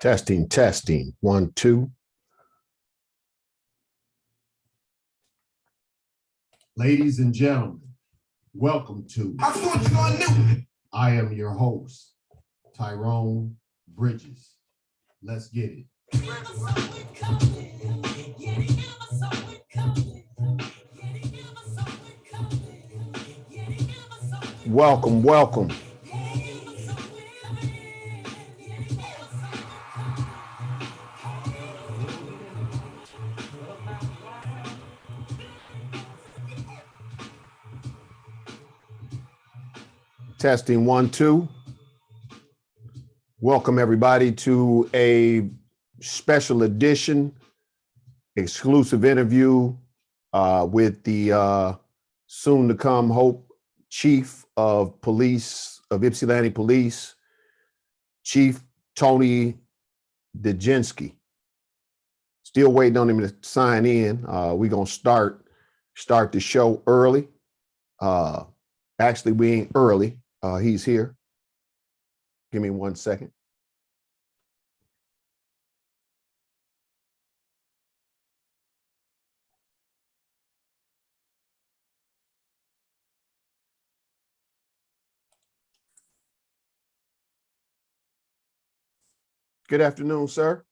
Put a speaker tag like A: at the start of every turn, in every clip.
A: Testing, testing. 1, 2. Ladies and gentlemen, welcome to I am your host, Tyrone Bridges. Let's get it. Welcome, welcome. Testing 1, 2. Welcome everybody to a special edition, exclusive interview with the soon to come Hope Chief of Police of Ipsilanti Police, Chief Tony DeGiusti. Still waiting on him to sign in. We're gonna start the show early. Actually, we ain't early. He's here. Give me 1 second. Good afternoon, sir.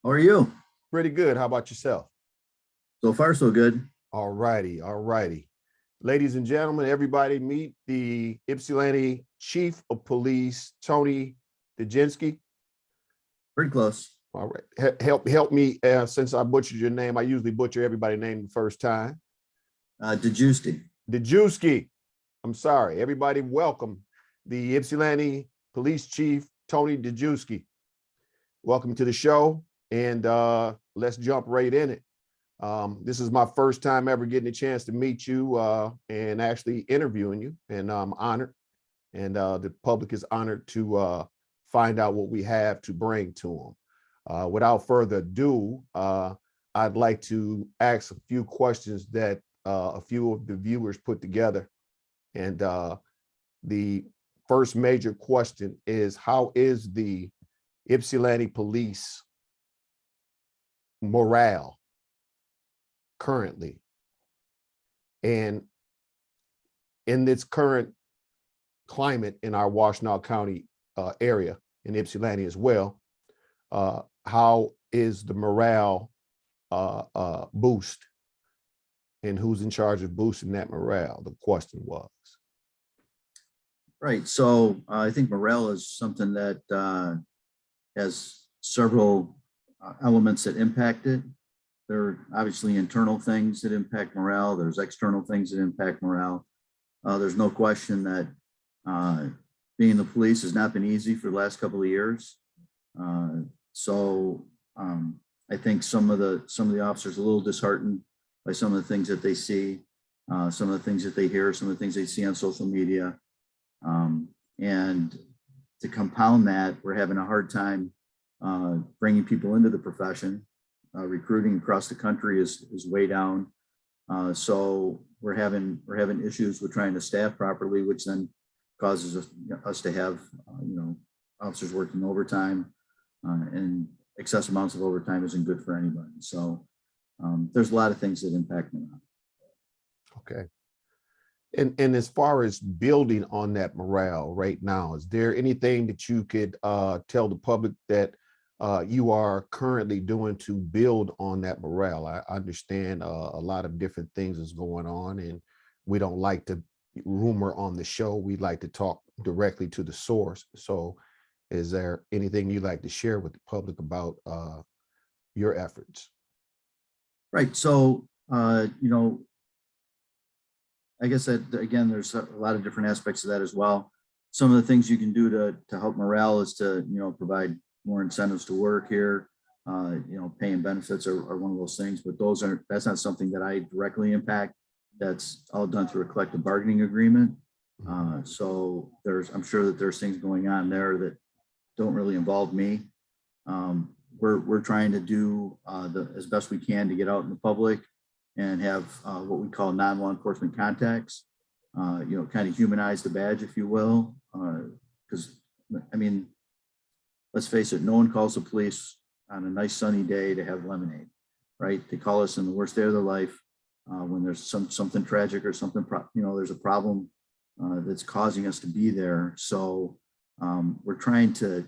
B: How are you?
A: Pretty good. How about yourself?
B: So far, so good.
A: All righty, all righty. Ladies and gentlemen, everybody meet the Ipsilanti Chief of Police, Tony DeGiusti.
B: Pretty close.
A: All right. Help me, since I butchered your name. I usually butcher everybody's name the first time.
B: DeGiusti.
A: DeGiusti. I'm sorry. Everybody welcome the Ipsilanti Police Chief, Tony DeGiusti. Welcome to the show, and let's jump right in it. This is my first time ever getting a chance to meet you and actually interviewing you, and I'm honored, and the public is honored to find out what we have to bring to them. Without further ado, I'd like to ask a few questions that a few of the viewers put together. And the first major question is, how is the Ipsilanti Police morale currently? And in this current climate in our Washtenaw County area, in Ypsilanti as well, how is the morale boost, and who's in charge of boosting that morale? The question was.
B: Right. So I think morale is something that has several elements that impact it. There are obviously internal things that impact morale. There's external things that impact morale. There's no question that being the police has not been easy for the last couple of years. So I think some of the officers are a little disheartened by some of the things that they see, some of the things that they hear, some of the things they see on social media. And to compound that, we're having a hard time bringing people into the profession. Recruiting across the country is way down. So we're having issues with trying to staff properly, which then causes us to have officers working overtime, and excessive amounts of overtime isn't good for anybody. So there's a lot of things that impact morale.
A: Okay. And as far as building on that morale right now, is there anything that you could tell the public that you are currently doing to build on that morale? I understand a lot of different things is going on, and we don't like to rumor on the show. We like to talk directly to the source. So is there anything you'd like to share with the public about your efforts?
B: Right. So, I guess that, again, there's a lot of different aspects of that as well. Some of the things you can do to help morale is to, provide more incentives to work here. Paying benefits are one of those things, but that's not something that I directly impact. That's all done through a collective bargaining agreement. So I'm sure that there's things going on there that don't really involve me. We're trying to do as best we can to get out in the public and have what we call non-law enforcement contacts, kind of humanize the badge, if you will. Because, let's face it, no one calls the police on a nice sunny day to have lemonade, right? They call us in the worst day of their life when there's something tragic or something, there's a problem that's causing us to be there. So we're trying to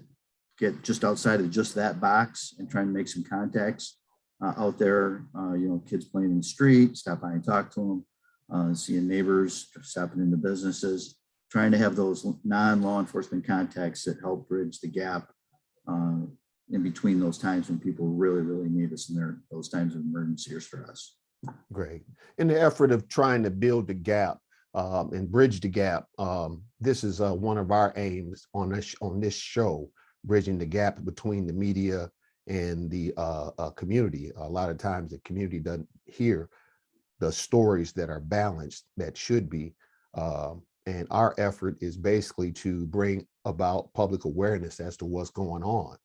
B: get just outside of just that box and try and make some contacts out there. Kids playing in the street, stop by and talk to them, seeing neighbors, stopping into businesses, trying to have those non-law enforcement contacts that help bridge the gap in between those times when people really, really need us in those times of emergency or stress.
A: Great. In the effort of trying to build the gap and bridge the gap, this is one of our aims on this show, bridging the gap between the media and the community. A lot of times the community doesn't hear the stories that are balanced that should be. And our effort is basically to bring about public awareness as to what's going on.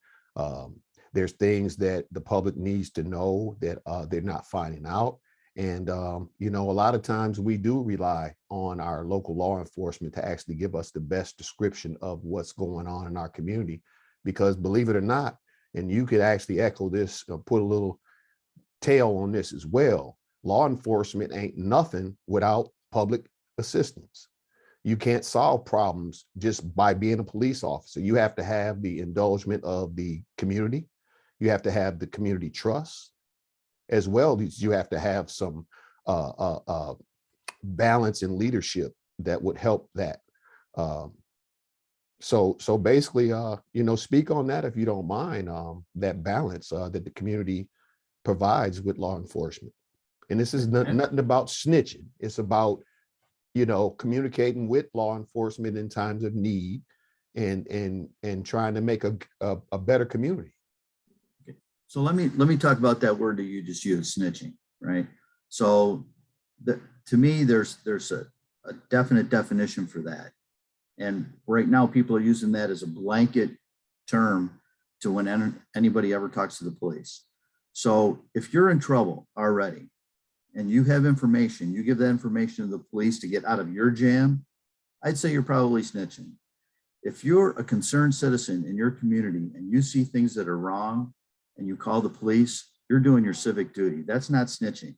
A: There's things that the public needs to know that they're not finding out. And, a lot of times we do rely on our local law enforcement to actually give us the best description of what's going on in our community, because believe it or not, and you could actually echo this, put a little tail on this as well, law enforcement ain't nothing without public assistance. You can't solve problems just by being a police officer. You have to have the indulgement of the community. You have to have the community trust, as well as you have to have some balance in leadership that would help that. So basically, speak on that if you don't mind, that balance that the community provides with law enforcement. And this is nothing about snitching. It's about communicating with law enforcement in times of need and trying to make a better community.
B: So let me talk about that word that you just used, snitching, right? So to me, there's a definite definition for that. And right now people are using that as a blanket term to when anybody ever talks to the police. So if you're in trouble already, and you have information, you give that information to the police to get out of your jam, I'd say you're probably snitching. If you're a concerned citizen in your community and you see things that are wrong and you call the police, you're doing your civic duty. That's not snitching.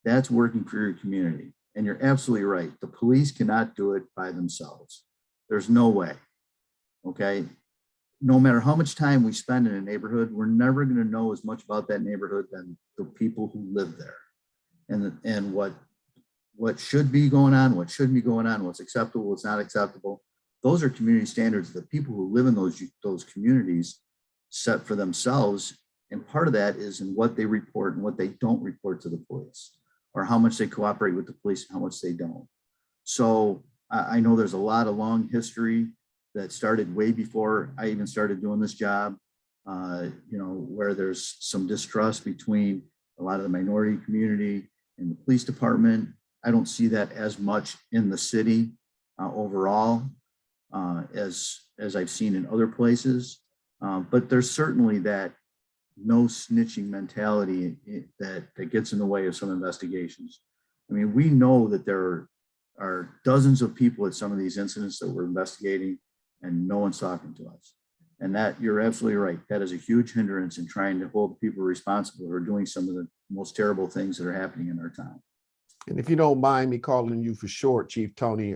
B: That's working for your community. And you're absolutely right. The police cannot do it by themselves. There's no way, okay? No matter how much time we spend in a neighborhood, we're never gonna know as much about that neighborhood than the people who live there. And what should be going on, what shouldn't be going on, what's acceptable, what's not acceptable. Those are community standards that people who live in those communities set for themselves. And part of that is in what they report and what they don't report to the police, or how much they cooperate with the police and how much they don't. So I know there's a lot of long history that started way before I even started doing this job, where there's some distrust between a lot of the minority community and the police department. I don't see that as much in the city overall as I've seen in other places. But there's certainly that no snitching mentality that gets in the way of some investigations. I mean, we know that there are dozens of people at some of these incidents that we're investigating and no one's talking to us. And that, you're absolutely right. That is a huge hindrance in trying to hold people responsible who are doing some of the most terrible things that are happening in our town.
A: And if you don't mind me calling you for short, Chief Tony,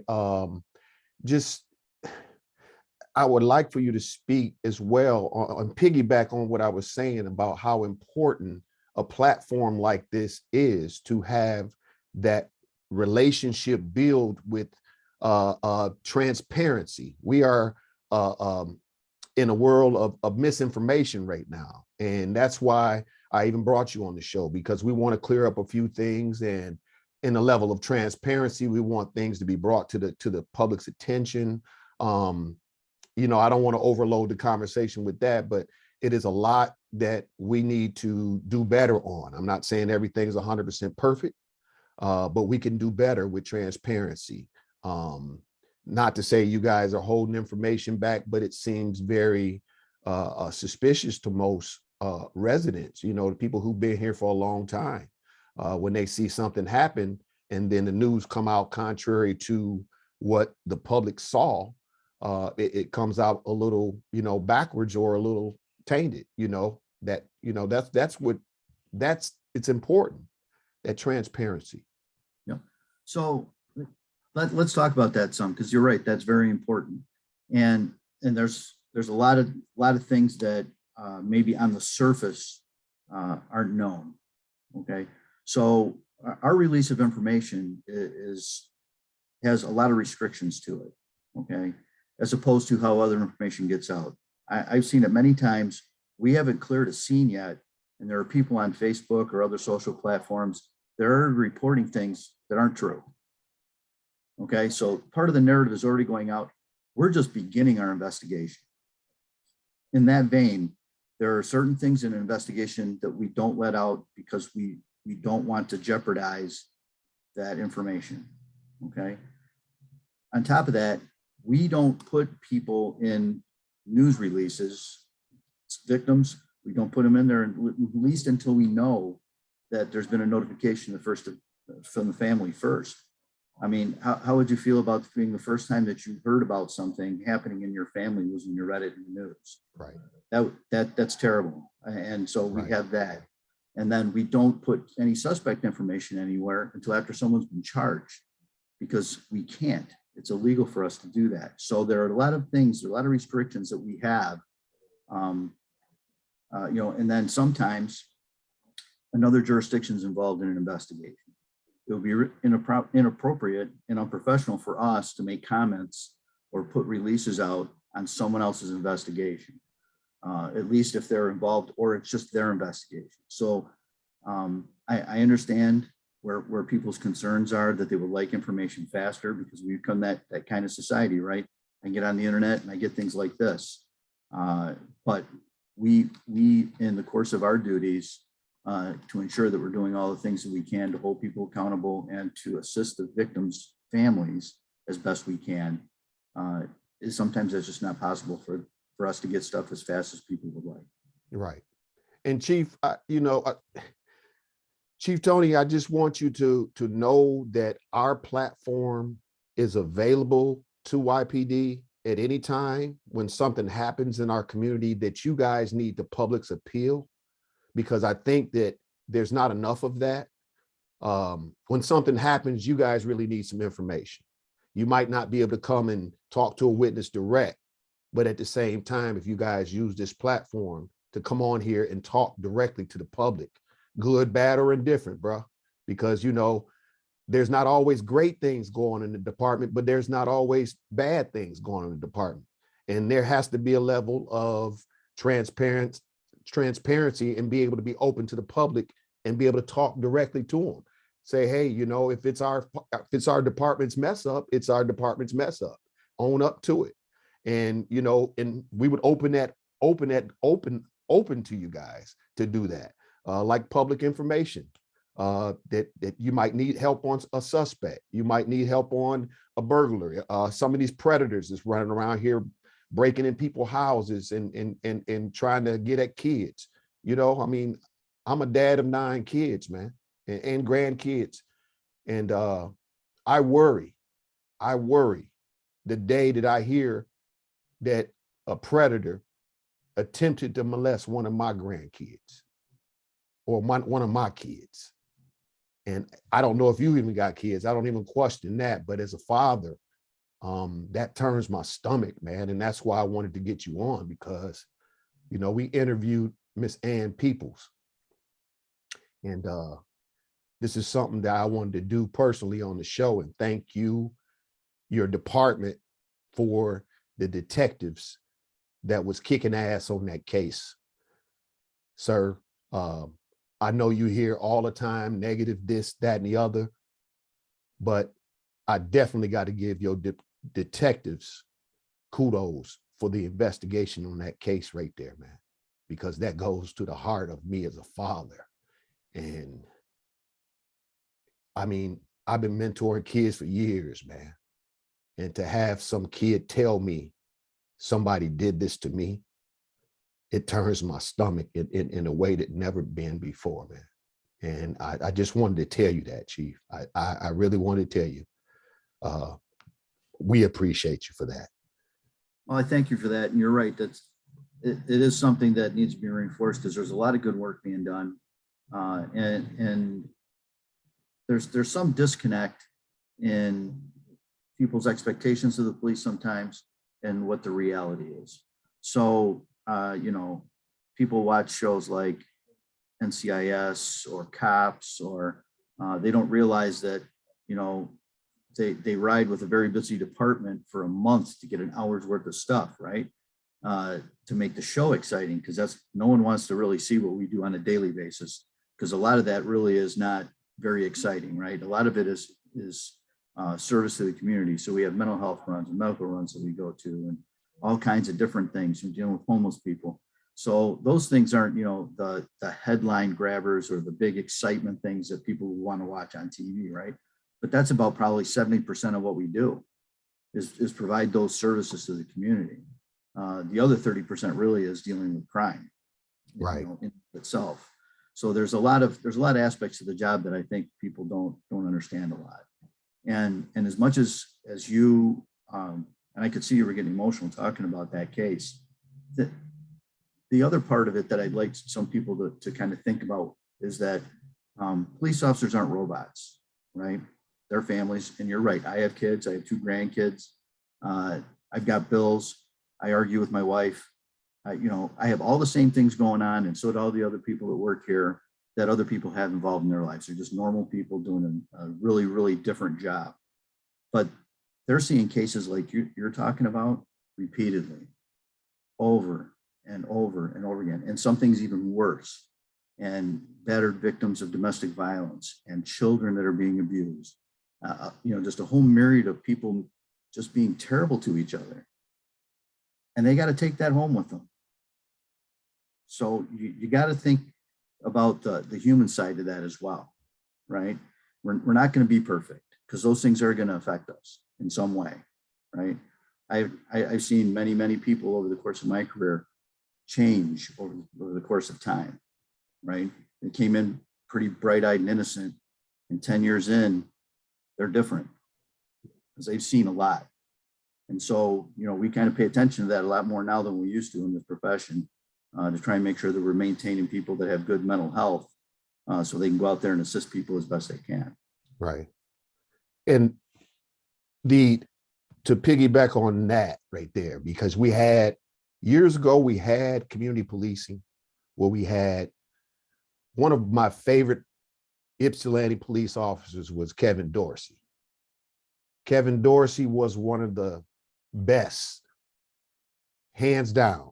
A: I would like for you to speak as well on piggyback on what I was saying about how important a platform like this is to have that relationship build with transparency. We are in a world of misinformation right now. And that's why I even brought you on the show, because we want to clear up a few things, and in the level of transparency, we want things to be brought to the public's attention. I don't want to overload the conversation with that, but it is a lot that we need to do better on. I'm not saying everything is 100% perfect, but we can do better with transparency. Not to say you guys are holding information back, but it seems very suspicious to most residents, the people who've been here for a long time, when they see something happen and then the news come out contrary to what the public saw. it comes out a little, backwards or a little tainted, it's important, that transparency.
B: Yeah. So let's talk about that some, because you're right, that's very important. And there's a lot of things that maybe on the surface aren't known. Okay. So our release of information has a lot of restrictions to it. Okay. As opposed to how other information gets out. I've seen it many times. We haven't cleared a scene yet, and there are people on Facebook or other social platforms that are reporting things that aren't true. Okay, so part of the narrative is already going out. We're just beginning our investigation. In that vein, there are certain things in an investigation that we don't let out because we don't want to jeopardize that information. Okay. On top of that, we don't put people in news releases, victims. We don't put them in there, at least until we know that there's been a notification from the family first. I mean, how would you feel about being the first time that you heard about something happening in your family was when you read it in the news?
A: Right.
B: That's terrible. And so we have that. And then we don't put any suspect information anywhere until after someone's been charged, because we can't. It's illegal for us to do that. So there are a lot of things, there are a lot of restrictions that we have, and then sometimes another jurisdiction is involved in an investigation. It would be inappropriate and unprofessional for us to make comments or put releases out on someone else's investigation, at least if they're involved or it's just their investigation. So I understand where people's concerns are, that they would like information faster, because we become that kind of society, right? I get on the internet and I get things like this. But we in the course of our duties, to ensure that we're doing all the things that we can to hold people accountable and to assist the victims' families as best we can, is sometimes that's just not possible for us to get stuff as fast as people would like.
A: Right. And Chief, Chief Tony, I just want you to know that our platform is available to YPD at any time when something happens in our community that you guys need the public's appeal, because I think that there's not enough of that. When something happens, you guys really need some information. You might not be able to come and talk to a witness direct, but at the same time, if you guys use this platform to come on here and talk directly to the public, good, bad, or indifferent, bro, because there's not always great things going on in the department, but there's not always bad things going on in the department. And there has to be a level of transparency and be able to be open to the public and be able to talk directly to them. Say, hey, if it's our department's mess up, it's our department's mess up. Own up to it. And and we would open to you guys to do that. Like public information, that you might need help on a suspect, you might need help on a burglary. Some of these predators that's running around here breaking in people's houses and trying to get at kids. I mean, I'm a dad of 9 kids, man, and grandkids. And I worry the day that I hear that a predator attempted to molest one of my grandkids or one of my kids. And I don't know if you even got kids. I don't even question that. But as a father, that turns my stomach, man. And that's why I wanted to get you on, because, we interviewed Miss Ann Peoples. And this is something that I wanted to do personally on the show. And thank you, your department, for the detectives that was kicking ass on that case. Sir, I know you hear all the time negative this, that, and the other, but I definitely got to give your detectives kudos for the investigation on that case right there, man, because that goes to the heart of me as a father. And I mean, I've been mentoring kids for years, man. And to have some kid tell me somebody did this to me, it turns my stomach in a way that never been before, man. And I just wanted to tell you that, Chief. I really wanted to tell you, we appreciate you for that.
B: Well, I thank you for that. And you're right. It is something that needs to be reinforced because there's a lot of good work being done. And there's some disconnect in people's expectations of the police sometimes and what the reality is. So, people watch shows like NCIS or Cops, or they don't realize that, they ride with a very busy department for a month to get an hour's worth of stuff, right? To make the show exciting, because no one wants to really see what we do on a daily basis, because a lot of that really is not very exciting, right? A lot of it is service to the community. So we have mental health runs and medical runs that we go to, and all kinds of different things, and dealing with homeless people. So those things aren't, the headline grabbers or the big excitement things that people want to watch on TV, right? But that's about probably 70% of what we do is provide those services to the community. The other 30% really is dealing with crime,
A: Right.
B: In itself. So there's a lot of aspects of the job that I think people don't understand a lot. And as much as you, and I could see you were getting emotional talking about that case, the other part of it that I'd like some people to kind of think about is that police officers aren't robots, right? They're families. And you're right. I have kids. I have 2 grandkids. I've got bills. I argue with my wife. I have all the same things going on, and so do all the other people that work here that other people have involved in their lives. They're just normal people doing a really, really different job. But they're seeing cases like you're talking about repeatedly, over and over and over again, and some things even worse, and battered victims of domestic violence and children that are being abused. Just a whole myriad of people just being terrible to each other. And they got to take that home with them. So you got to think about the human side of that as well, right? We're not going to be perfect, because those things are going to affect us in some way, right? I've seen many people over the course of my career change over the course of time, right? They came in pretty bright-eyed and innocent, and 10 years in, they're different because they've seen a lot. And so, we kind of pay attention to that a lot more now than we used to in this profession, to try and make sure that we're maintaining people that have good mental health, so they can go out there and assist people as best they can.
A: Right. And to piggyback on that right there, because years ago, we had community policing, where we had one of my favorite Ipsilanti police officers was Kevin Dorsey. Kevin Dorsey was one of the best, hands down.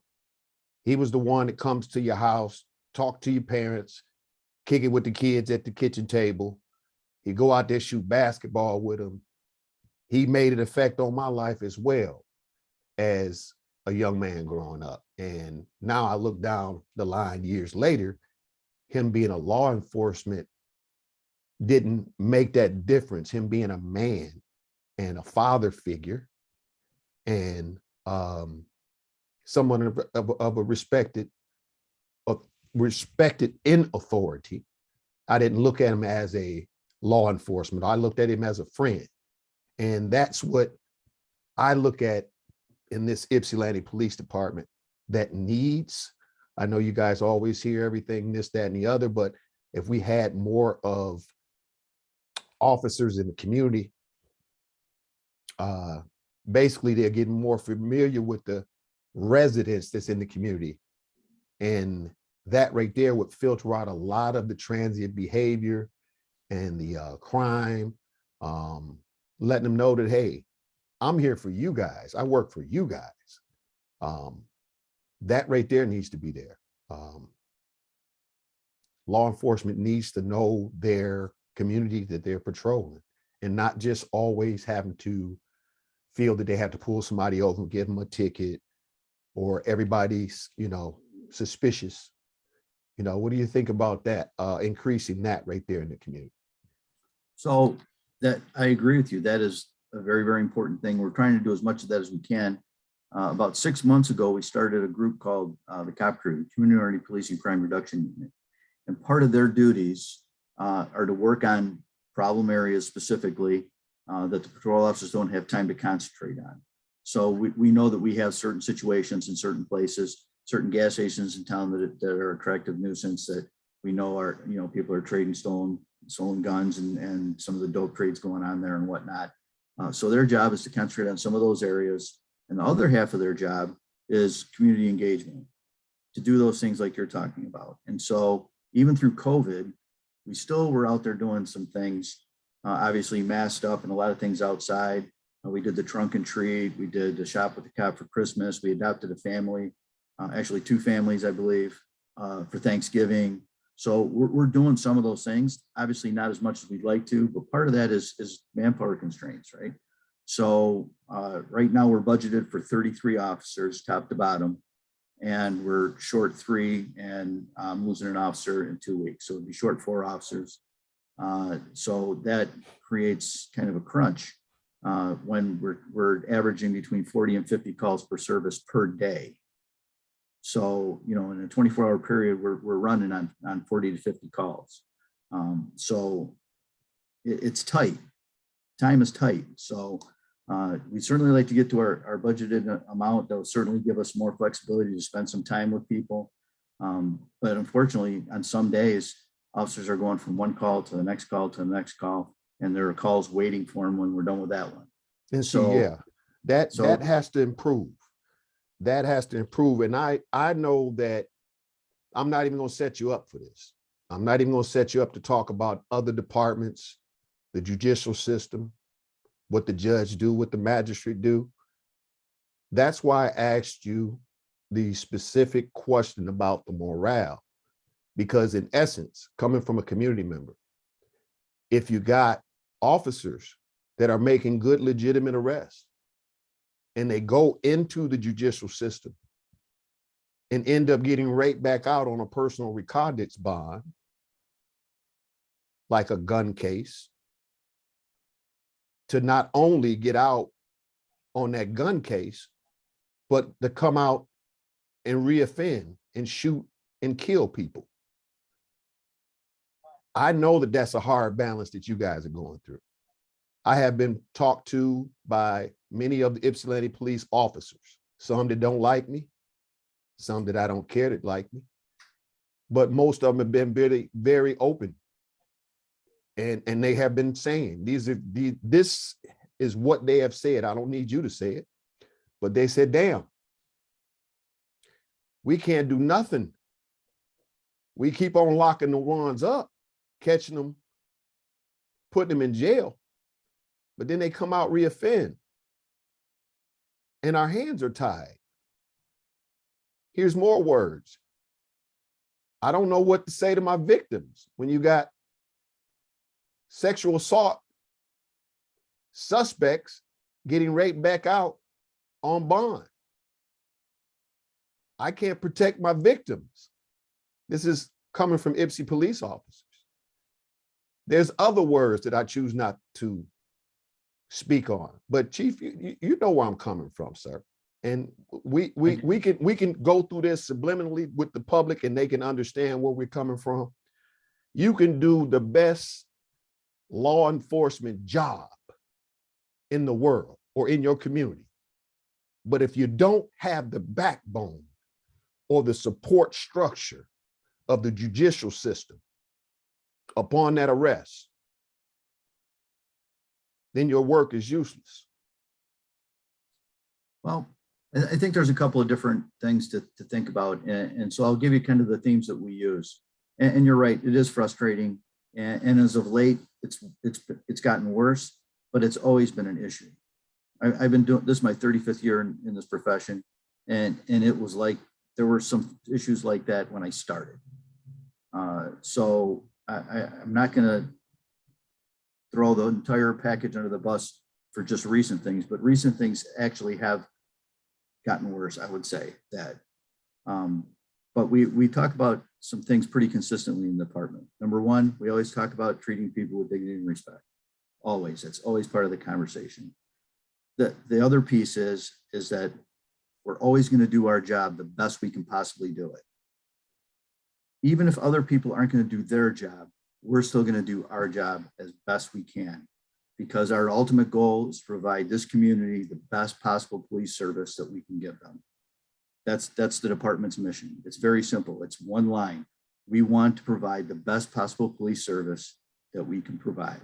A: He was the one that comes to your house, talk to your parents, kick it with the kids at the kitchen table. He'd go out there, shoot basketball with them. He made an effect on my life as well as a young man growing up. And now I look down the line years later, him being a law enforcement didn't make that difference. Him being a man and a father figure, and someone of a respected in authority. I didn't look at him as a law enforcement. I looked at him as a friend. And that's what I look at in this Ypsilanti Police Department that needs. I know you guys always hear everything, this, that, and the other, but if we had more of officers in the community, basically they're getting more familiar with the residents that's in the community. And that right there would filter out a lot of the transient behavior and the crime, letting them know that, hey, I'm here for you guys. I work for you guys. That right there needs to be there. Law enforcement needs to know their community that they're patrolling, and not just always having to feel that they have to pull somebody over and give them a ticket, or everybody's, suspicious. What do you think about that? Increasing that right there in the community.
B: So that I agree with you. That is a very, very important thing. We're trying to do as much of that as we can. About 6 months ago, we started a group called the COP Crew, Community Policing Crime Reduction Unit. And part of their duties are to work on problem areas specifically that the patrol officers don't have time to concentrate on. So we know that we have certain situations in certain places, certain gas stations in town that are attractive nuisance that we know are, people are trading stolen guns and some of the dope trades going on there and whatnot. So their job is to concentrate on some of those areas. And the other half of their job is community engagement, to do those things like you're talking about. And so even through COVID, we still were out there doing some things, obviously masked up and a lot of things outside. We did the trunk and treat. We did the shop with the cop for Christmas. We adopted a family, actually 2 families, I believe, for Thanksgiving. So we're doing some of those things, obviously not as much as we'd like to, but part of that is manpower constraints, right? So right now we're budgeted for 33 officers, top to bottom, and we're short 3 and losing an officer in 2 weeks. So it'd be short 4 officers. So that creates kind of a crunch when we're averaging between 40 and 50 calls per service per day. So, in a 24-hour period, we're running on 40 to 50 calls. So it's tight. Time is tight. So we certainly like to get to our budgeted amount. That will certainly give us more flexibility to spend some time with people. But unfortunately, on some days, officers are going from one call to the next call to the next call, and there are calls waiting for them when we're done with that one.
A: And so, that has to improve. That has to improve. And I know that I'm not even going to set you up for this. I'm not even going to set you up to talk about other departments, the judicial system, what the judge do, what the magistrate do. That's why I asked you the specific question about the morale, because in essence, coming from a community member, if you got officers that are making good, legitimate arrests, and they go into the judicial system and end up getting right back out on a personal recognizance bond, like a gun case, to not only get out on that gun case, but to come out and reoffend and shoot and kill people. I know that that's a hard balance that you guys are going through. I have been talked to by many of the Ypsilanti police officers, some that don't like me, some that I don't care that like me, but most of them have been very, very open. And they have been saying, this is what they have said. I don't need you to say it, but they said, damn, we can't do nothing. We keep on locking the ones up, catching them, putting them in jail, but then they come out reoffend and our hands are tied. Here's more words. I don't know what to say to my victims when you got sexual assault suspects getting right back out on bond. I can't protect my victims. This is coming from Ypsi police officers. There's other words that I choose not to speak on, but Chief, you know where I'm coming from, sir. And we can go through this subliminally with the public and they can understand where we're coming from. You can do the best law enforcement job in the world or in your community, but if you don't have the backbone or the support structure of the judicial system upon that arrest, then your work is useless.
B: Well, I think there's a couple of different things to think about. And so I'll give you kind of the themes that we use. And you're right, it is frustrating. And as of late, it's gotten worse, but it's always been an issue. I've been doing this is my 35th year in this profession. And it was like, there were some issues like that when I started. So I'm not gonna throw the entire package under the bus for just recent things, but recent things actually have gotten worse, I would say that. But we talk about some things pretty consistently in the department. Number one, we always talk about treating people with dignity and respect. Always, it's always part of the conversation. The other piece is that we're always going to do our job the best we can possibly do it. Even if other people aren't going to do their job, we're still going to do our job as best we can. because our ultimate goal is to provide this community the best possible police service that we can give them. That's the department's mission. It's very simple. It's one line. We want to provide the best possible police service that we can provide.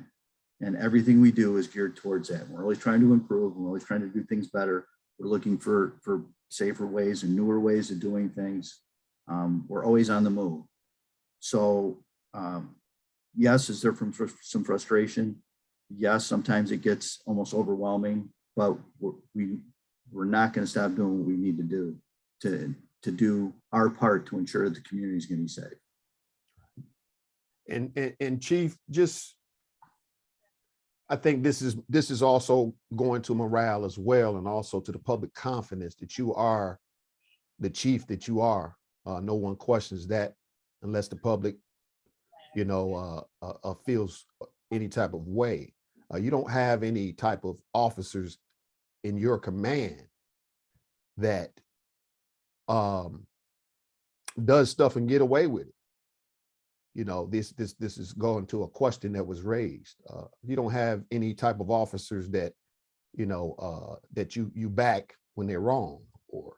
B: And everything we do is geared towards that. We're always trying to improve. We're always trying to do things better. We're looking for safer ways and newer ways of doing things. We're always on the move. So yes, is there some frustration? Yes, sometimes it gets almost overwhelming, but we're not going to stop doing what we need to do to do our part to ensure that the community is going to be safe.
A: And Chief, just, I think this is also going to morale as well, and also to the public confidence that you are the chief that you are. No one questions that unless the public, feels any type of way. You don't have any type of officers in your command that does stuff and get away with it. This is going to a question that was raised. You don't have any type of officers that, that you back when they're wrong, or.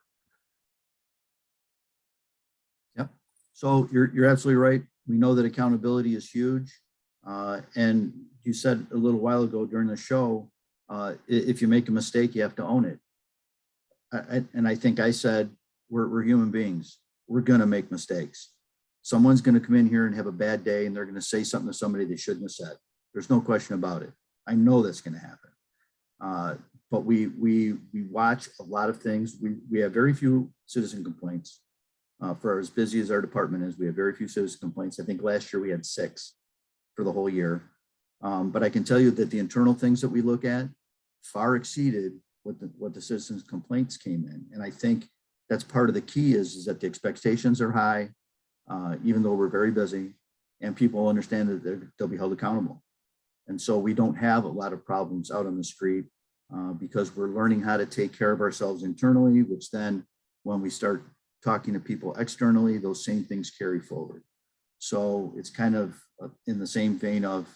B: Yep. So you're absolutely right. We know that accountability is huge. And you said a little while ago during the show, if you make a mistake, you have to own it. And I think I said, we're human beings. We're going to make mistakes. Someone's going to come in here and have a bad day, and they're going to say something to somebody they shouldn't have said. There's no question about it. I know that's going to happen. But we watch a lot of things. We have very few citizen complaints. For as busy as our department is, we have very few citizen complaints. I think last year we had 6 for the whole year. But I can tell you that the internal things that we look at far exceeded what the citizens' complaints came in. And I think that's part of the key is that the expectations are high, even though we're very busy, and people understand that they'll be held accountable. And so we don't have a lot of problems out on the street because we're learning how to take care of ourselves internally, which then when we start talking to people externally, those same things carry forward. So it's kind of in the same vein of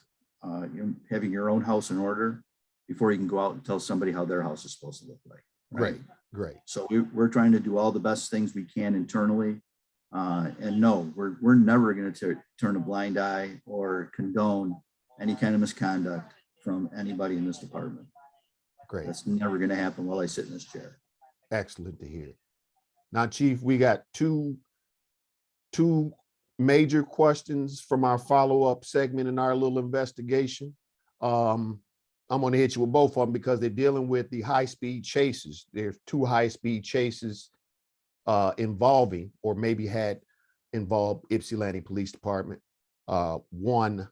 B: having your own house in order before you can go out and tell somebody how their house is supposed to look like. Right.
A: Great.
B: So we're trying to do all the best things we can internally. And no, we're never going to turn a blind eye or condone any kind of misconduct from anybody in this department.
A: Great.
B: That's never going to happen while I sit in this chair.
A: Excellent to hear. Now, Chief, we got two major questions from our follow-up segment in our little investigation. I'm going to hit you with both of them because they're dealing with the high-speed chases. There's 2 high-speed chases involving, or maybe had involved, Ipsilanti Police Department. One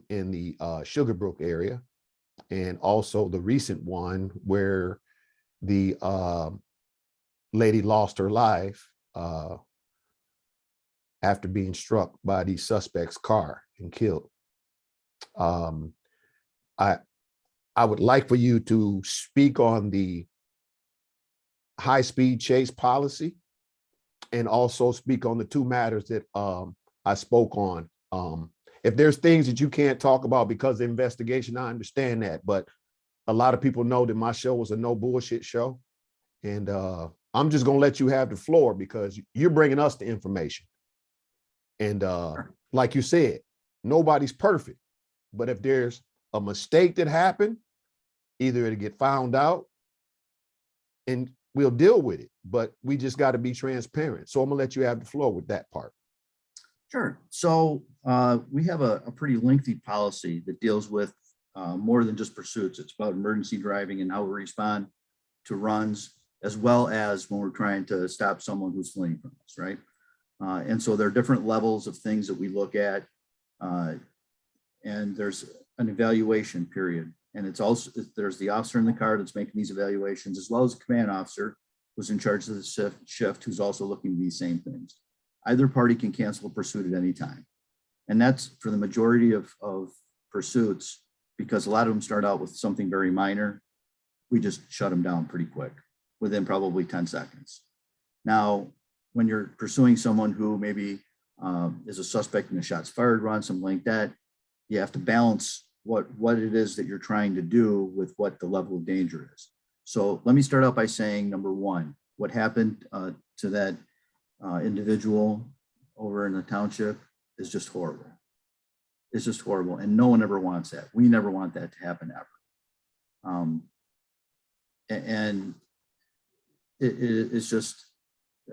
A: in the Sugarbrook area, and also the recent one where the lady lost her life after being struck by the suspect's car and killed. I would like for you to speak on the high-speed chase policy and also speak on the 2 matters that I spoke on. If there's things that you can't talk about because of investigation, I understand that, but a lot of people know that my show was a no bullshit show. And I'm just gonna let you have the floor because you're bringing us the information. And like you said, nobody's perfect, but if there's a mistake that happened, either it'll get found out and we'll deal with it, but we just got to be transparent. So I'm gonna let you have the floor with that part.
B: Sure. So we have a pretty lengthy policy that deals with more than just pursuits. It's about emergency driving and how we respond to runs, as well as when we're trying to stop someone who's fleeing from us, right? And so there are different levels of things that we look at, and there's an evaluation period. And it's also, there's the officer in the car that's making these evaluations, as well as the command officer who's in charge of the shift, who's also looking at these same things. Either party can cancel a pursuit at any time. And that's for the majority of pursuits, because a lot of them start out with something very minor. We just shut them down pretty quick, within probably 10 seconds. Now, when you're pursuing someone who maybe is a suspect in a shots fired run, something like that, you have to balance what it is that you're trying to do with what the level of danger is. So let me start out by saying, number one, what happened to that individual over in the township is just horrible. It's just horrible, and no one ever wants that. We never want that to happen ever. And it's just,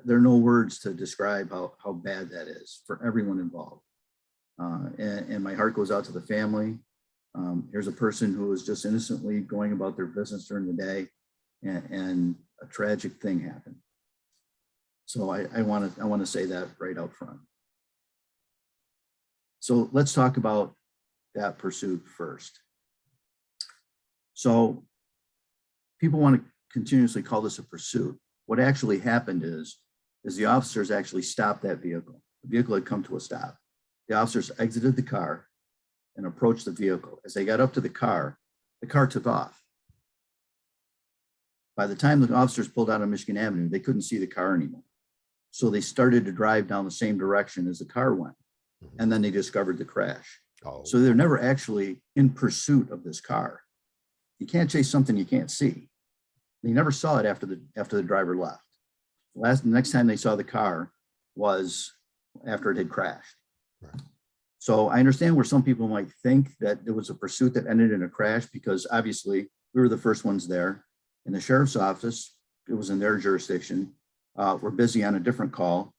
B: there are no words to describe how bad that is for everyone involved. And my heart goes out to the family. Here's a person who was just innocently going about their business during the day, and a tragic thing happened. So I want to say that right out front. So let's talk about that pursuit first. So people want to continuously call this a pursuit. What actually happened is the officers actually stopped that vehicle. The vehicle had come to a stop. The officers exited the car and approached the vehicle. As they got up to the car took off. By the time the officers pulled out on Michigan Avenue, they couldn't see the car anymore. So they started to drive down the same direction as the car went. And then they discovered the crash.
A: Oh.
B: So they're never actually in pursuit of this car. You can't chase something you can't see. They never saw it after the driver left. The next time they saw the car was after it had crashed.
A: Right.
B: So I understand where some people might think that there was a pursuit that ended in a crash, because obviously we were the first ones there. In the sheriff's office, it was in their jurisdiction. We're busy on a different call.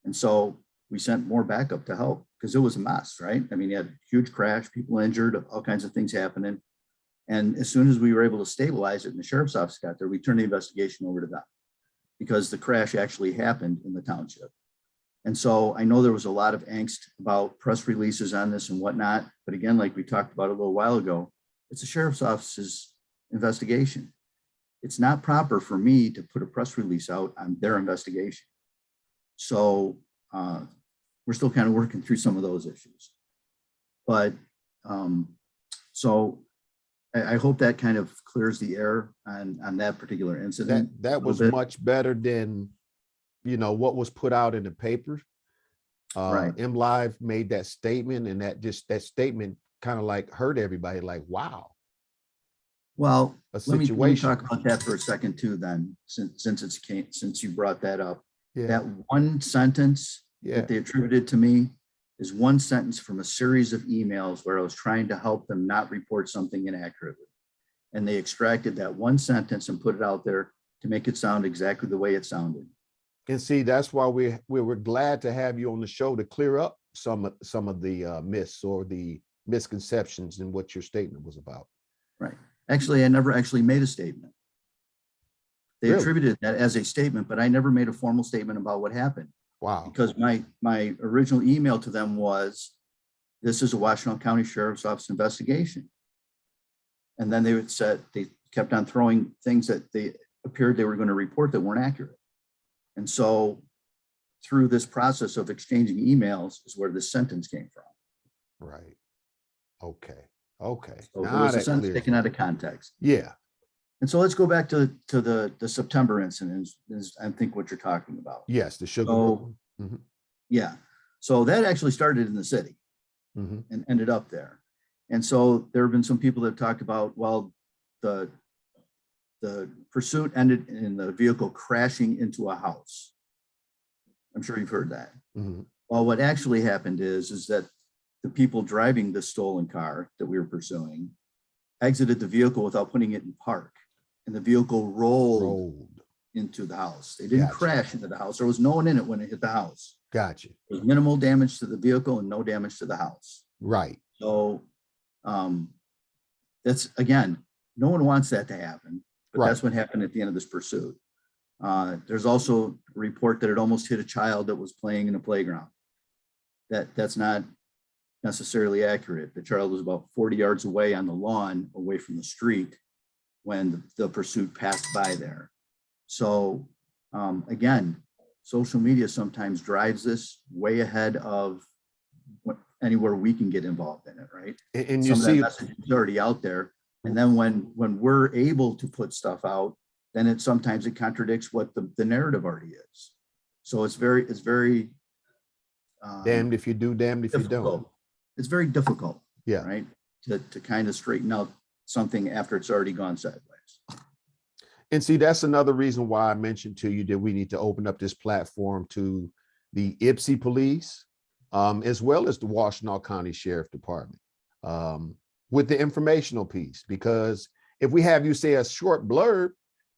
B: And so we sent more backup to help, because it was a mess, right? I mean, you had a huge crash, people injured, all kinds of things happening. And as soon as we were able to stabilize it and the sheriff's office got there, we turned the investigation over to them, because the crash actually happened in the township. And so I know there was a lot of angst about press releases on this and whatnot. But again, like we talked about a little while ago, it's the sheriff's office's investigation. It's not proper for me to put a press release out on their investigation. So we're still kind of working through some of those issues. But so I hope that kind of clears the air on that particular incident.
A: That was much better than, what was put out in the papers.
B: Right.
A: MLive made that statement, and that statement kind of like hurt everybody, like, wow.
B: Well, let me
A: situation.
B: talk about that for a second too, then, since you brought that up.
A: Yeah.
B: That one sentence that they attributed to me is one sentence from a series of emails where I was trying to help them not report something inaccurately. And they extracted that one sentence and put it out there to make it sound exactly the way it sounded.
A: And see, that's why we were glad to have you on the show to clear up some of the myths or the misconceptions in what your statement was about.
B: Right. Actually, I never actually made a statement. They
A: Really?
B: attributed that as a statement, but I never made a formal statement about what happened.
A: Wow.
B: Because my original email to them was, this is a Washington County Sheriff's Office investigation. And then they kept on throwing things that they appeared they were going to report that weren't accurate. And so through this process of exchanging emails is where this sentence came from.
A: Right. Okay. Okay.
B: So it was a sentence taken out of context.
A: Yeah.
B: And so let's go back to the September incident, is I think what you're talking about.
A: Yes, the sugar.
B: Yeah. So that actually started in the city and ended up there. And so there have been some people that talked about, well, the pursuit ended in the vehicle crashing into a house. I'm sure you've heard that. Well, what actually happened is that the people driving the stolen car that we were pursuing exited the vehicle without putting it in park, and the vehicle rolled into the house. They didn't crash into the house. There was no one in it when it hit the house.
A: Gotcha.
B: There was minimal damage to the vehicle and no damage to the house.
A: Right.
B: So that's, again, no one wants that to happen, but that's what happened at the end of this pursuit. There's also a report that it almost hit a child that was playing in a playground. That's not necessarily accurate. The child was about 40 yards away on the lawn, away from the street, when the pursuit passed by there. So again, social media sometimes drives this way ahead of anywhere we can get involved in it, right?
A: And you see,
B: that message is already out there. And then when we're able to put stuff out, then sometimes it contradicts what the narrative already is. So it's very
A: damned if you do, damned if
B: difficult.
A: you don't.
B: It's very difficult.
A: Yeah.
B: Right. to kind of straighten out something after it's already gone sideways.
A: And see, that's another reason why I mentioned to you that we need to open up this platform to the Ipsy Police, as well as the Washtenaw County Sheriff Department, with the informational piece. Because if we have you say a short blurb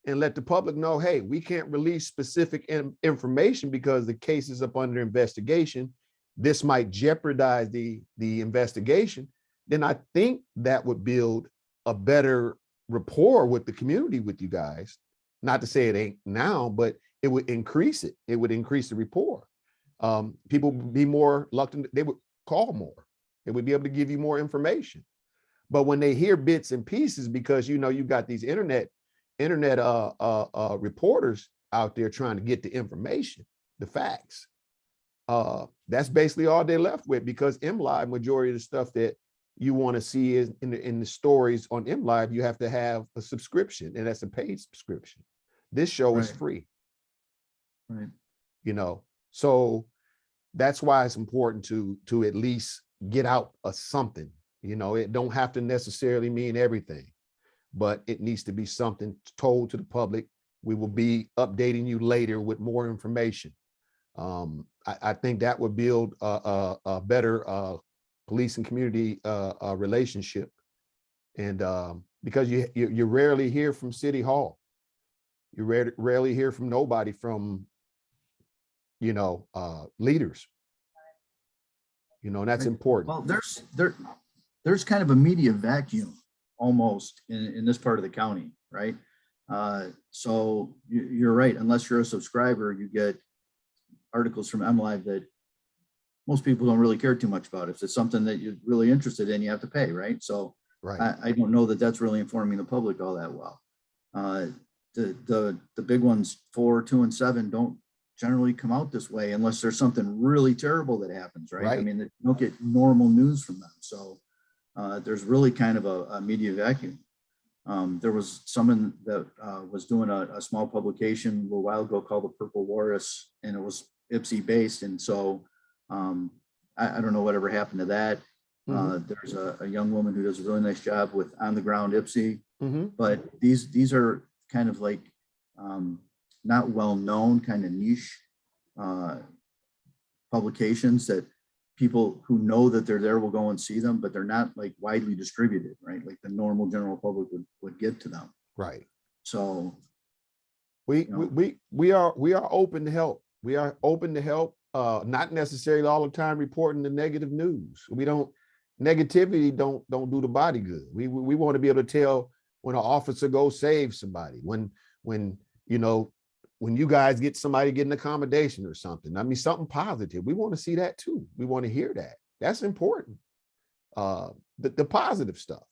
A: and let the public know, hey, we can't release specific information because the case is up under investigation, this might jeopardize the investigation, then I think that would build a better rapport with the community, with you guys. Not to say it ain't now, but it would increase it. It would increase the rapport. People would be more reluctant. They would call more. They would be able to give you more information. But when they hear bits and pieces, because you got these internet reporters out there trying to get the information, the facts. That's basically all they're left with, because MLive, majority of the stuff that you want to see is in the stories on MLive, you have to have a subscription, and that's a paid subscription. This show is free.
B: Right.
A: So that's why it's important to at least get out something. It don't have to necessarily mean everything, but it needs to be something told to the public. We will be updating you later with more information. I think that would build a better police and community relationship. And because you rarely hear from City Hall. You rarely hear from nobody from, leaders. And that's important.
B: Well, there's kind of a media vacuum almost in this part of the county, right? So you're right. Unless you're a subscriber, you get articles from MLive that most people don't really care too much about. If it's something that you're really interested in, you have to pay, right? So I don't know that that's really informing the public all that well. The big ones, 4, 2, and 7 don't generally come out this way unless there's something really terrible that happens, right? I mean, you don't get normal news from them. So there's really kind of a media vacuum. There was someone that was doing a small publication a little while ago called the Purple Walrus, and it was Ipsy based. And so I don't know whatever happened to that. There's a young woman who does a really nice job with on the ground Ipsy, but these are kind of like not well known, kind of niche publications that people who know that they're there will go and see them, but they're not like widely distributed, right? Like the normal general public would get to them. Right. So
A: we are open to help. We are open to help. Not necessarily all the time reporting the negative news. Negativity don't do the body good. We want to be able to tell when an officer goes save somebody, when you guys get somebody getting accommodation or something. I mean, something positive. We want to see that too. We want to hear that. That's important. The positive stuff,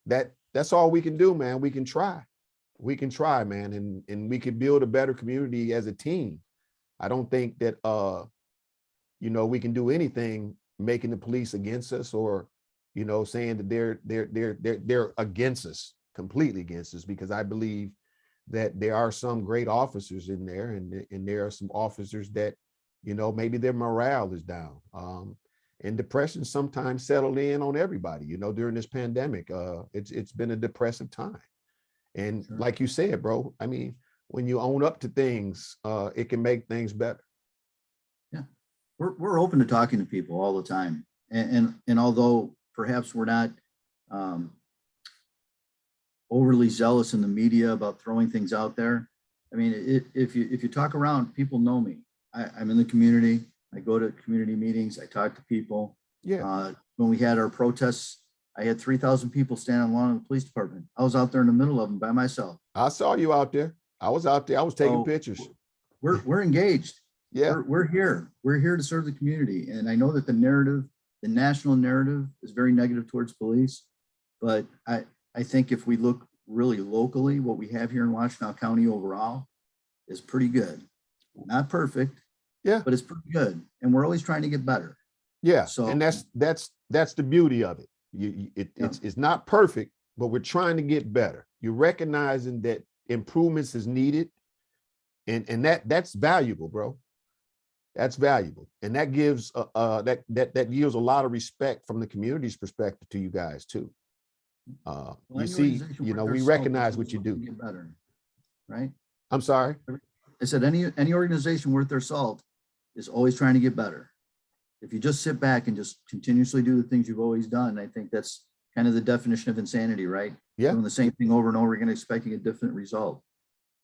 A: that's all we can do, man. We can try. We can try, man, and we can build a better community as a team. I don't think that we can do anything making the police against us, or saying that they're against us, completely against us, because I believe that there are some great officers in there, and there are some officers that maybe their morale is down, and depression sometimes settled in on everybody. During this pandemic, it's been a depressive time. And like you said, bro, I mean, when you own up to things, it can make things better.
B: Yeah, we're open to talking to people all the time, and although perhaps we're not overly zealous in the media about throwing things out there, I mean, if you talk around, people know me. I'm in the community. I go to community meetings. I talk to people.
A: Yeah.
B: When we had our protests, I had 3,000 people standing along in the police department. I was out there in the middle of them by myself.
A: I saw you out there. I was out there. I was taking pictures.
B: We're engaged.
A: Yeah.
B: We're here. We're here to serve the community. And I know that the national narrative is very negative towards police, but I think if we look really locally, what we have here in Washtenaw County overall is pretty good. Not perfect.
A: Yeah.
B: But it's pretty good. And we're always trying to get better.
A: Yeah. So, and that's the beauty of it. It's not perfect, but we're trying to get better. You're recognizing that improvements is needed, and that's valuable, bro. That's valuable. And that gives that yields a lot of respect from the community's perspective to you guys too.
B: Well,
A: You
B: any
A: see,
B: organization
A: you
B: worth
A: know,
B: their
A: we
B: salt is
A: recognize
B: always
A: what you
B: looking
A: do.
B: to get better, right?
A: I'm sorry.
B: I said any organization worth their salt is always trying to get better. If you just sit back and just continuously do the things you've always done, I think that's kind of the definition of insanity, right?
A: Yeah.
B: Doing the same thing over and over again, expecting a different result.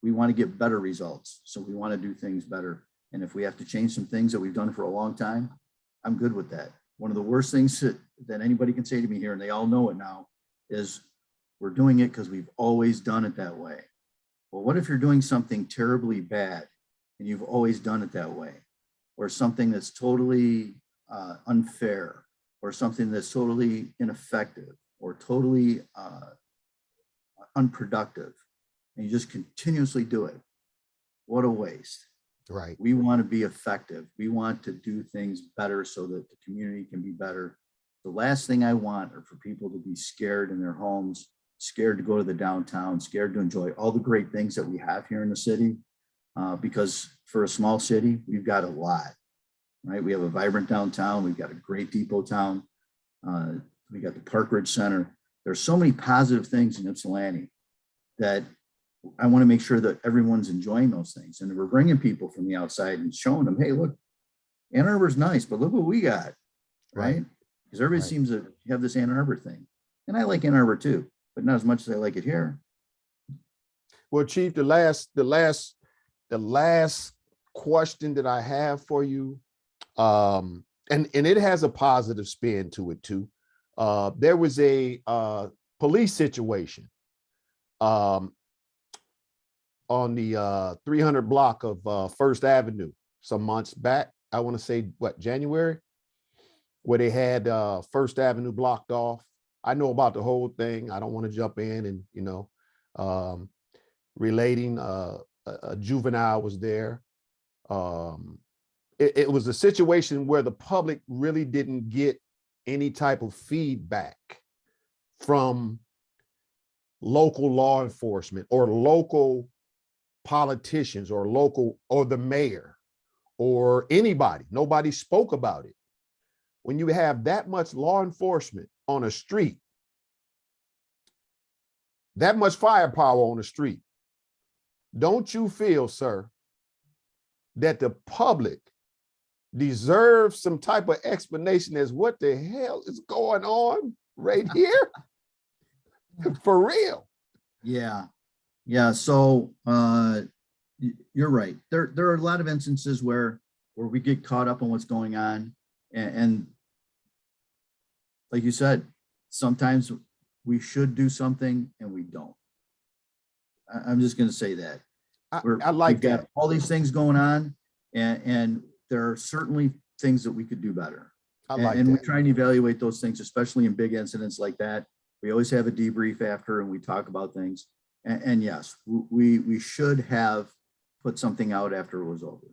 B: We want to get better results. So we want to do things better. And if we have to change some things that we've done for a long time, I'm good with that. One of the worst things that anybody can say to me here, and they all know it now, is we're doing it because we've always done it that way. Well, what if you're doing something terribly bad and you've always done it that way? Or something that's totally unfair, or something that's totally ineffective, or totally unproductive, and you just continuously do it? What a waste.
A: Right.
B: We want to be effective. We want to do things better so that the community can be better. The last thing I want are for people to be scared in their homes, scared to go to the downtown, scared to enjoy all the great things that we have here in the city. Because for a small city, we've got a lot, right? We have a vibrant downtown. We've got a great depot town. We got the Park Ridge Center. There's so many positive things in Ypsilanti that I want to make sure that everyone's enjoying those things. And we're bringing people from the outside and showing them, hey, look, Ann Arbor's nice, but look what we got, right? Because everybody seems to have this Ann Arbor thing. And I like Ann Arbor too, but not as much as I like it here.
A: Well, Chief, the last question that I have for you, and it has a positive spin to it too. There was a police situation on the 300 block of First Avenue some months back. I want to say what, January, where they had First Avenue blocked off. I know about the whole thing. I don't want to jump in and, you know, relating a juvenile was there. It was a situation where the public really didn't get any type of feedback from local law enforcement or local politicians or the mayor or anybody. Nobody spoke about it. When you have that much law enforcement on a street, that much firepower on the street, don't you feel, sir, that the public deserves some type of explanation as what the hell is going on right here? For real.
B: Yeah. So you're right. There are a lot of instances where we get caught up on what's going on. And like you said, sometimes we should do something and we don't. I'm just going to say that.
A: I like
B: we've got
A: that.
B: all these things going on, and there are certainly things that we could do better. We try and evaluate those things, especially in big incidents like that. We always have a debrief after and we talk about things. And yes, we should have put something out after it was over.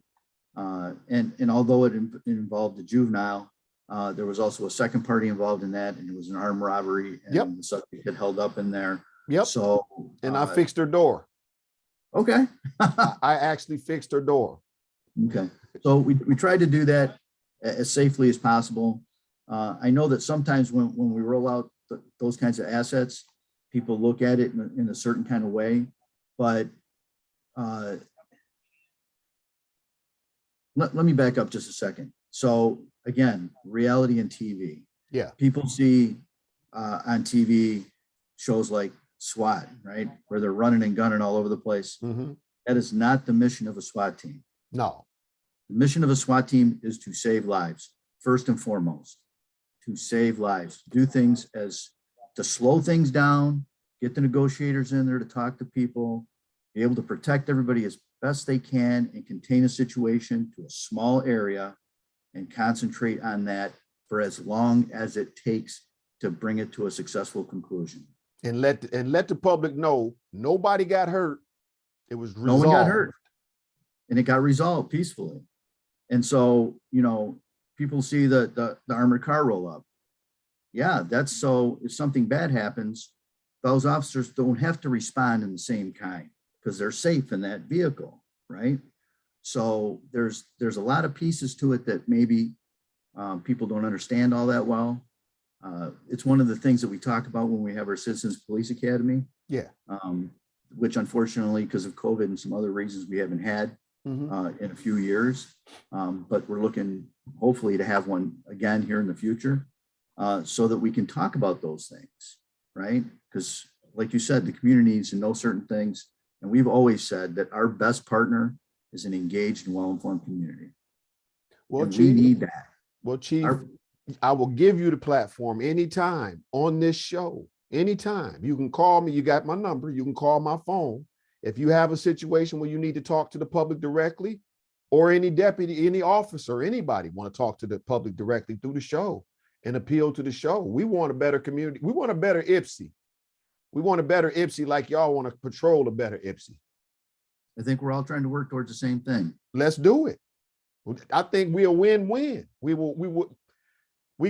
B: And although it involved a juvenile, there was also a second party involved in that, and it was an armed robbery, and the subject had held up in there.
A: Yep.
B: So,
A: and I fixed her door.
B: Okay.
A: I actually fixed her door.
B: Okay. So we tried to do that as safely as possible. I know that sometimes when we roll out those kinds of assets, people look at it in a certain kind of way, but let me back up just a second. So again, reality and TV.
A: Yeah.
B: People see on TV shows like SWAT, right? Where they're running and gunning all over the place.
A: Mm-hmm.
B: That is not the mission of a SWAT team.
A: No.
B: The mission of a SWAT team is to save lives, first and foremost, to save lives, do things to slow things down, get the negotiators in there to talk to people, be able to protect everybody as best they can and contain a situation to a small area and concentrate on that for as long as it takes to bring it to a successful conclusion.
A: And let the public know nobody got hurt. It was resolved.
B: No one got hurt, and it got resolved peacefully. And so, you know, people see the armored car roll up. Yeah, that's so if something bad happens, those officers don't have to respond in the same kind because they're safe in that vehicle, right? So there's a lot of pieces to it that maybe people don't understand all that well. It's one of the things that we talk about when we have our Citizens Police Academy.
A: Yeah.
B: Which unfortunately, because of COVID and some other reasons, we haven't had in a few years. But we're looking hopefully to have one again here in the future so that we can talk about those things, right? Because like you said, the community needs to know certain things. And we've always said that our best partner is an engaged and well-informed community.
A: Well,
B: and
A: Chief,
B: we need that.
A: Well, Chief, I will give you the platform anytime on this show. Anytime. You can call me. You got my number. You can call my phone. If you have a situation where you need to talk to the public directly, or any deputy, any officer, anybody want to talk to the public directly through the show and appeal to the show. We want a better community. We want a better Ipsy. We want a better Ipsy like y'all want to patrol a better Ipsy.
B: I think we're all trying to work towards the same thing.
A: Let's do it. I think we're a win-win. We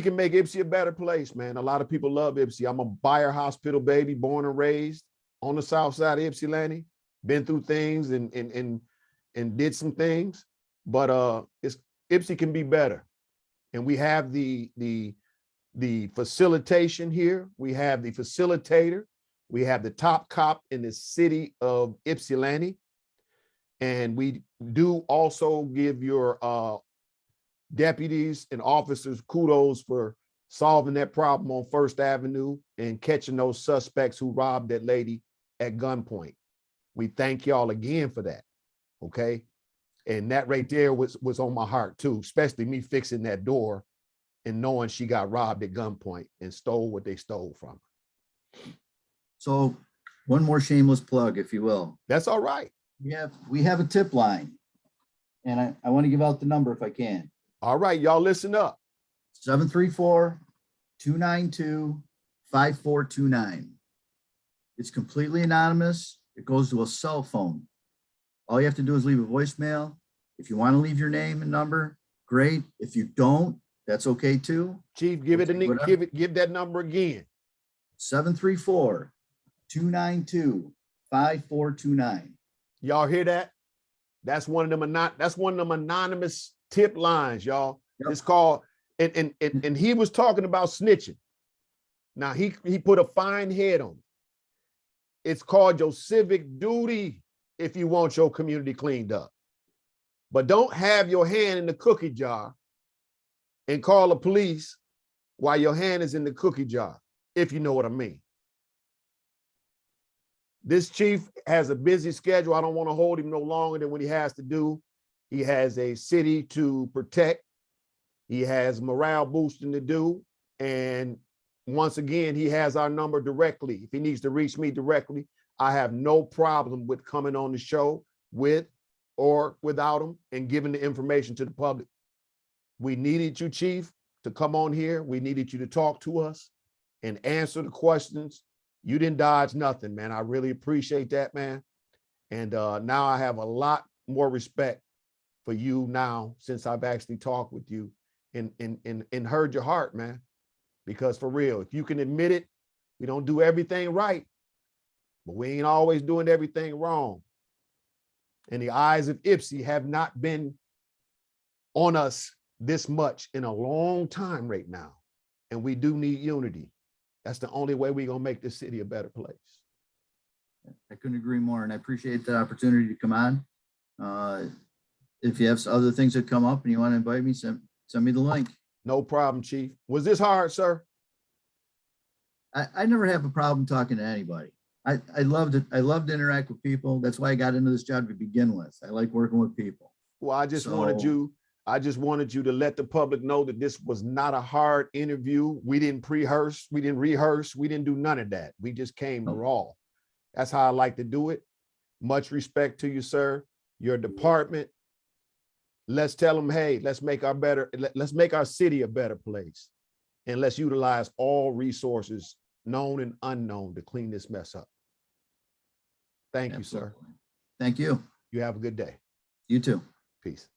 A: can make Ipsy a better place, man. A lot of people love Ipsy. I'm a Bayer Hospital baby, born and raised on the south side of Ipsilanti. Been through things and did some things, but Ipsy can be better. And we have the facilitation here. We have the facilitator. We have the top cop in the city of Ipsilanti. And we do also give your deputies and officers kudos for solving that problem on First Avenue and catching those suspects who robbed that lady at gunpoint. We thank y'all again for that, okay? And that right there was on my heart too, especially me fixing that door and knowing she got robbed at gunpoint and stole what they stole from her.
B: So one more shameless plug, if you will.
A: That's all right.
B: We have a tip line, and I want to give out the number if I can.
A: All right, y'all listen up.
B: 734-292-5429. It's completely anonymous. It goes to a cell phone. All you have to do is leave a voicemail. If you want to leave your name and number, great. If you don't, that's okay too.
A: Chief, give that number again.
B: 734-292-5429.
A: Y'all hear that? That's one of them anonymous tip lines, y'all. Yep. It's called, and he was talking about snitching. Now he put a fine head on it. It's called your civic duty if you want your community cleaned up. But don't have your hand in the cookie jar and call the police while your hand is in the cookie jar, if you know what I mean. This chief has a busy schedule. I don't want to hold him no longer than what he has to do. He has a city to protect. He has morale boosting to do. And once again, he has our number directly. If he needs to reach me directly, I have no problem with coming on the show with or without him and giving the information to the public. We needed you, Chief, to come on here. We needed you to talk to us and answer the questions. You didn't dodge nothing, man. I really appreciate that, man. And now I have a lot more respect for you now since I've actually talked with you and heard your heart, man. Because for real, if you can admit it, we don't do everything right, but we ain't always doing everything wrong. And the eyes of Ipsy have not been on us this much in a long time right now. And we do need unity. That's the only way we're gonna make this city a better place.
B: I couldn't agree more, and I appreciate the opportunity to come on. If you have other things that come up and you want to invite me, send me the link.
A: No problem, Chief. Was this hard, sir?
B: I never have a problem talking to anybody. I loved it. I love to interact with people. That's why I got into this job to begin with. I like working with people.
A: Well, I just wanted you to let the public know that this was not a hard interview. We didn't pre-rehearse. We didn't rehearse. We didn't do none of that. We just came raw. That's how I like to do it. Much respect to you, sir. Your department. Let's tell them, hey, let's make our city a better place. And let's utilize all resources, known and unknown, to clean this mess up. Thank you, sir.
B: Thank you.
A: You have a good day.
B: You too.
A: Peace.